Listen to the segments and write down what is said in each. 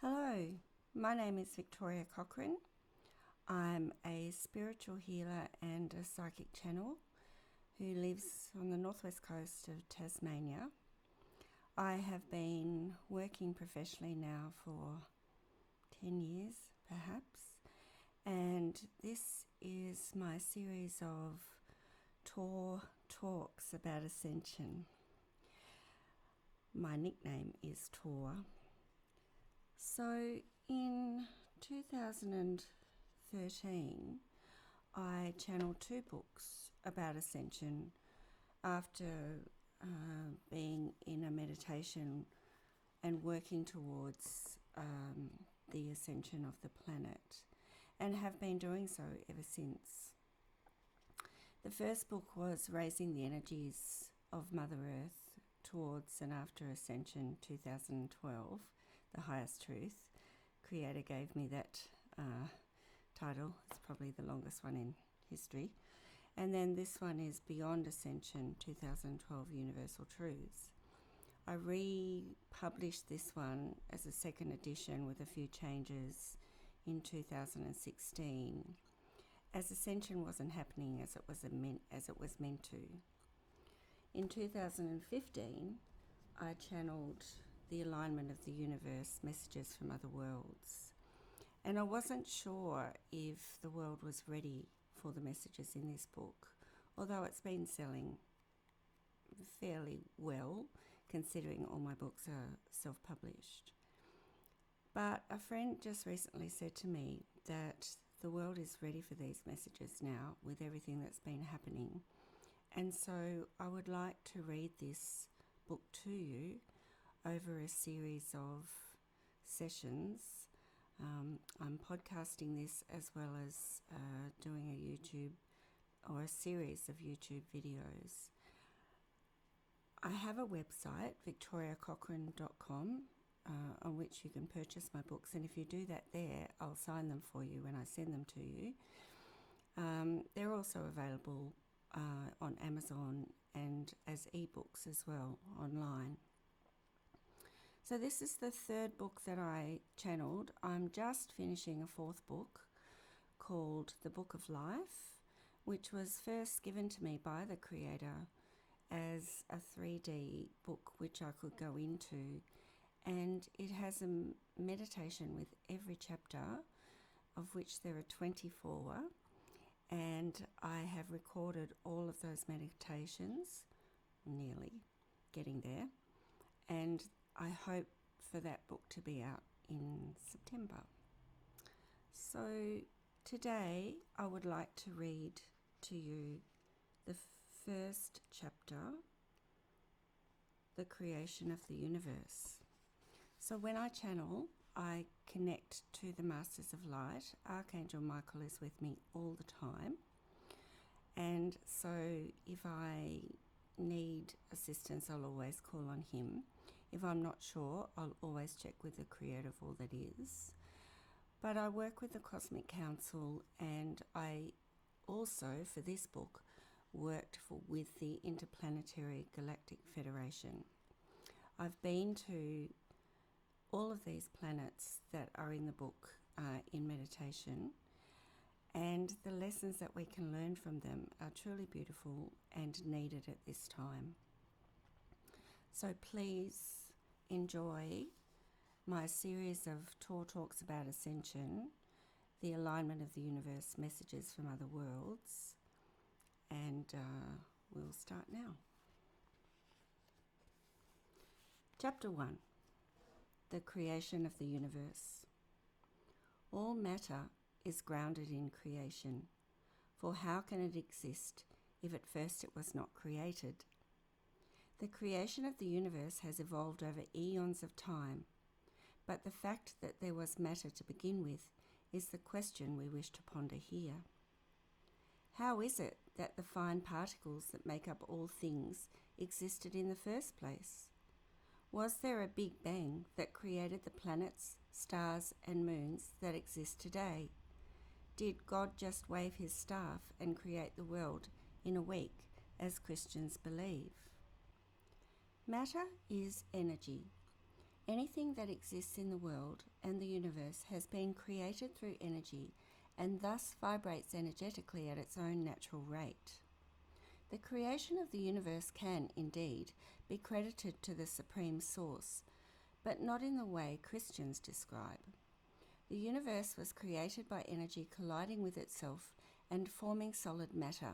Hello, my name is Victoria Cochrane. I'm a spiritual healer and a psychic channel who lives on the northwest coast of Tasmania. I have been working professionally now for 10 years, perhaps, and this is my series of Tor Talks About Ascension. My nickname is Tor. So in 2013, I channeled 2 books about ascension after being in a meditation and working towards the ascension of the planet, and have been doing so ever since. The first book was Raising the Energies of Mother Earth Towards and After Ascension 2012, The Highest Truth. Creator gave me that title. It's probably the longest one in history. And then this one is Beyond Ascension 2012 Universal Truths. I republished this one as a second edition with a few changes in 2016, as ascension wasn't happening as it was meant to. In 2015, I channeled The Alignment of the Universe, Messages from Other Worlds. And I wasn't sure if the world was ready for the messages in this book, although it's been selling fairly well, considering all my books are self-published. But a friend just recently said to me that the world is ready for these messages now with everything that's been happening. And so I would like to read this book to you over a series of sessions. I'm podcasting this as well as doing a YouTube or a series of YouTube videos. I have a website, victoriacochrane.com, on which you can purchase my books, and if you do that there, I'll sign them for you when I send them to you. They're also available on Amazon and as ebooks as well online. So this is the 3rd book that I channeled. I'm just finishing a 4th book called The Book of Life, which was first given to me by the Creator as a 3D book which I could go into, and it has a meditation with every chapter, of which there are 24, and I have recorded all of those meditations, nearly getting there, and I hope for that book to be out in September. So today I would like to read to you the first chapter, The Creation of the Universe. So when I channel, I connect to the Masters of Light. Archangel Michael is with me all the time. And so if I need assistance, I'll always call on him. If I'm not sure, I'll always check with the Creator of all that is. But I work with the Cosmic Council, and I also, for this book, worked with the Interplanetary Galactic Federation. I've been to all of these planets that are in the book in meditation, and the lessons that we can learn from them are truly beautiful and needed at this time. So please enjoy my series of Tor Talks About Ascension, The Alignment of the Universe, Messages from Other Worlds, and we'll start now. Chapter 1. The Creation of the Universe. All matter is grounded in creation, for how can it exist if at first it was not created? The creation of the universe has evolved over eons of time, but the fact that there was matter to begin with is the question we wish to ponder here. How is it that the fine particles that make up all things existed in the first place? Was there a Big Bang that created the planets, stars, and moons that exist today? Did God just wave his staff and create the world in a week, as Christians believe? Matter is energy. Anything that exists in the world and the universe has been created through energy and thus vibrates energetically at its own natural rate. The creation of the universe can, indeed, be credited to the Supreme Source, but not in the way Christians describe. The universe was created by energy colliding with itself and forming solid matter.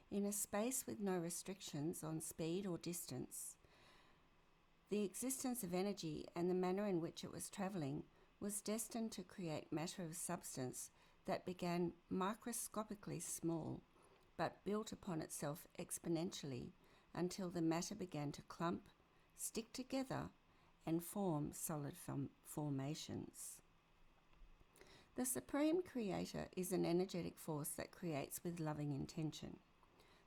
In a space with no restrictions on speed or distance, the existence of energy and the manner in which it was travelling was destined to create matter of substance that began microscopically small, but built upon itself exponentially until the matter began to clump, stick together, and form solid formations. The Supreme Creator is an energetic force that creates with loving intention.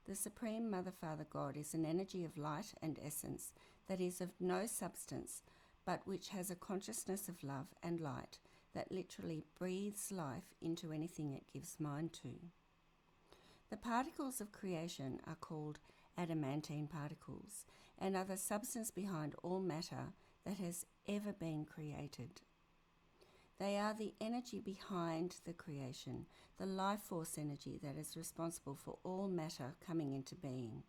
The Supreme Mother Father God is an energy of light and essence that is of no substance, but which has a consciousness of love and light that literally breathes life into anything it gives mind to. The particles of creation are called adamantine particles and are the substance behind all matter that has ever been created. They are the energy behind the creation, the life force energy that is responsible for all matter coming into being.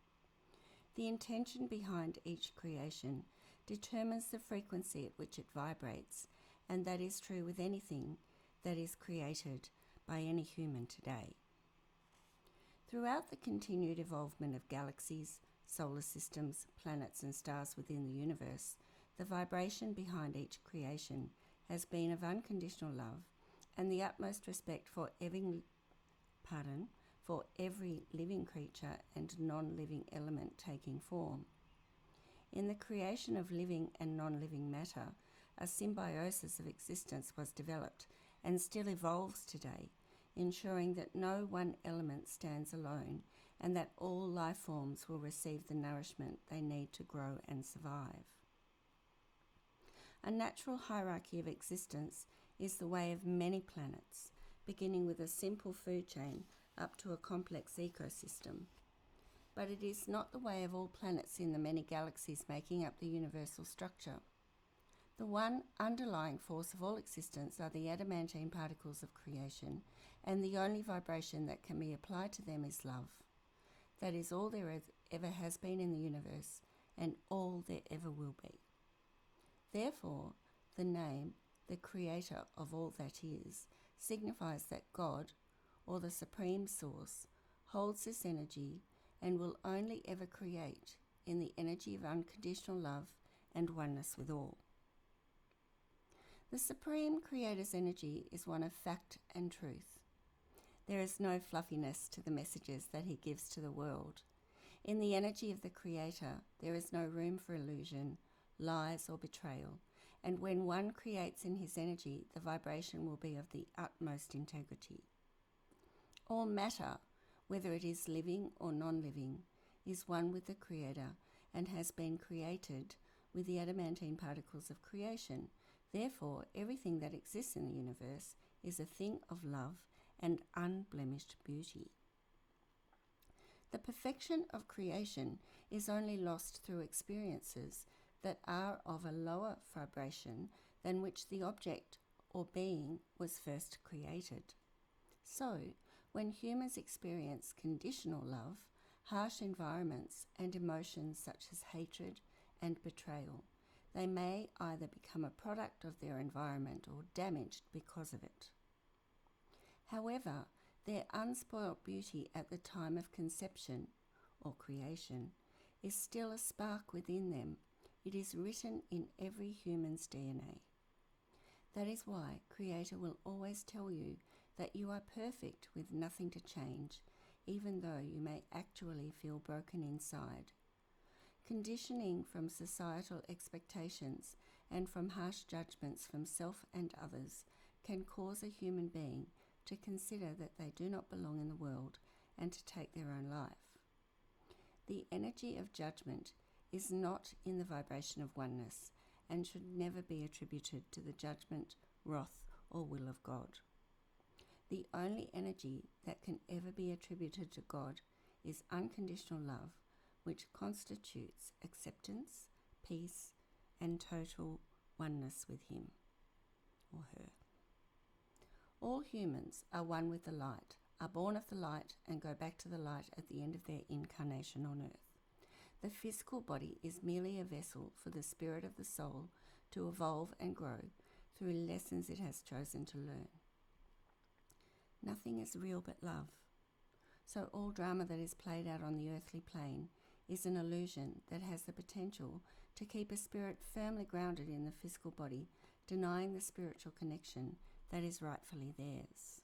The intention behind each creation determines the frequency at which it vibrates, and that is true with anything that is created by any human today. Throughout the continued evolvement of galaxies, solar systems, planets and stars within the universe, the vibration behind each creation has been of unconditional love and the utmost respect for every living creature and non-living element taking form. In the creation of living and non-living matter, a symbiosis of existence was developed and still evolves today, ensuring that no one element stands alone and that all life forms will receive the nourishment they need to grow and survive. A natural hierarchy of existence is the way of many planets, beginning with a simple food chain up to a complex ecosystem. But it is not the way of all planets in the many galaxies making up the universal structure. The one underlying force of all existence are the adamantine particles of creation, and the only vibration that can be applied to them is love. That is all there ever has been in the universe, and all there ever will be. Therefore, the name, the Creator of all that is, signifies that God, or the Supreme Source, holds this energy and will only ever create in the energy of unconditional love and oneness with all. The Supreme Creator's energy is one of fact and truth. There is no fluffiness to the messages that he gives to the world. In the energy of the Creator, there is no room for illusion, lies or betrayal, and when one creates in his energy, the vibration will be of the utmost integrity. All matter, whether it is living or non-living, is one with the Creator and has been created with the adamantine particles of creation. Therefore, everything that exists in the universe is a thing of love and unblemished beauty. The perfection of creation is only lost through experiences that are of a lower vibration than which the object or being was first created. So, when humans experience conditional love, harsh environments and emotions such as hatred and betrayal, they may either become a product of their environment or damaged because of it. However, their unspoilt beauty at the time of conception or creation is still a spark within them. It is written in every human's DNA. That is why Creator will always tell you that you are perfect with nothing to change, even though you may actually feel broken inside. Conditioning from societal expectations and from harsh judgments from self and others can cause a human being to consider that they do not belong in the world and to take their own life. The energy of judgment is not in the vibration of oneness and should never be attributed to the judgment, wrath, or will of God. The only energy that can ever be attributed to God is unconditional love, which constitutes acceptance, peace, and total oneness with him or her. All humans are one with the light, are born of the light and go back to the light at the end of their incarnation on earth. The physical body is merely a vessel for the spirit of the soul to evolve and grow through lessons it has chosen to learn. Nothing is real but love. So all drama that is played out on the earthly plane is an illusion that has the potential to keep a spirit firmly grounded in the physical body, denying the spiritual connection that is rightfully theirs.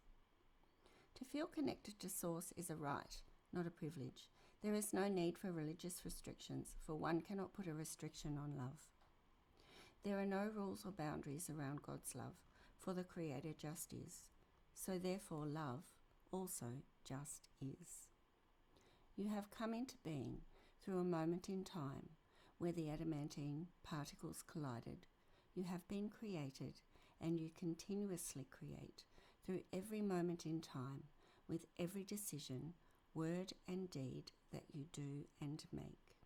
To feel connected to Source is a right, not a privilege. There is no need for religious restrictions, for one cannot put a restriction on love. There are no rules or boundaries around God's love, for the Creator just is. So therefore love also just is. You have come into being through a moment in time where the adamantine particles collided. You have been created, and you continuously create through every moment in time with every decision, word and deed that you do and make.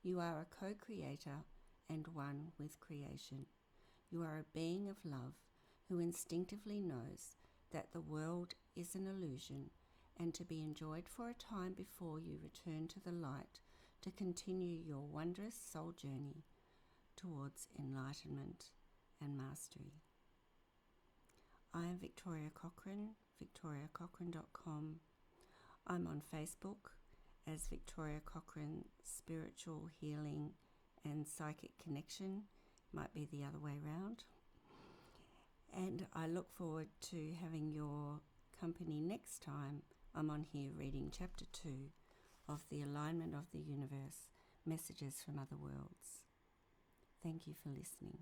You are a co-creator and one with creation. You are a being of love who instinctively knows that the world is an illusion and to be enjoyed for a time before you return to the light to continue your wondrous soul journey towards enlightenment and mastery. I am Victoria Cochrane, victoriacochrane.com. I'm on Facebook as Victoria Cochrane Spiritual Healing and Psychic Connection. Might be the other way round. And I look forward to having your company next time. I'm on here reading Chapter 2 of The Alignment of the Universe, Messages from Other Worlds. Thank you for listening.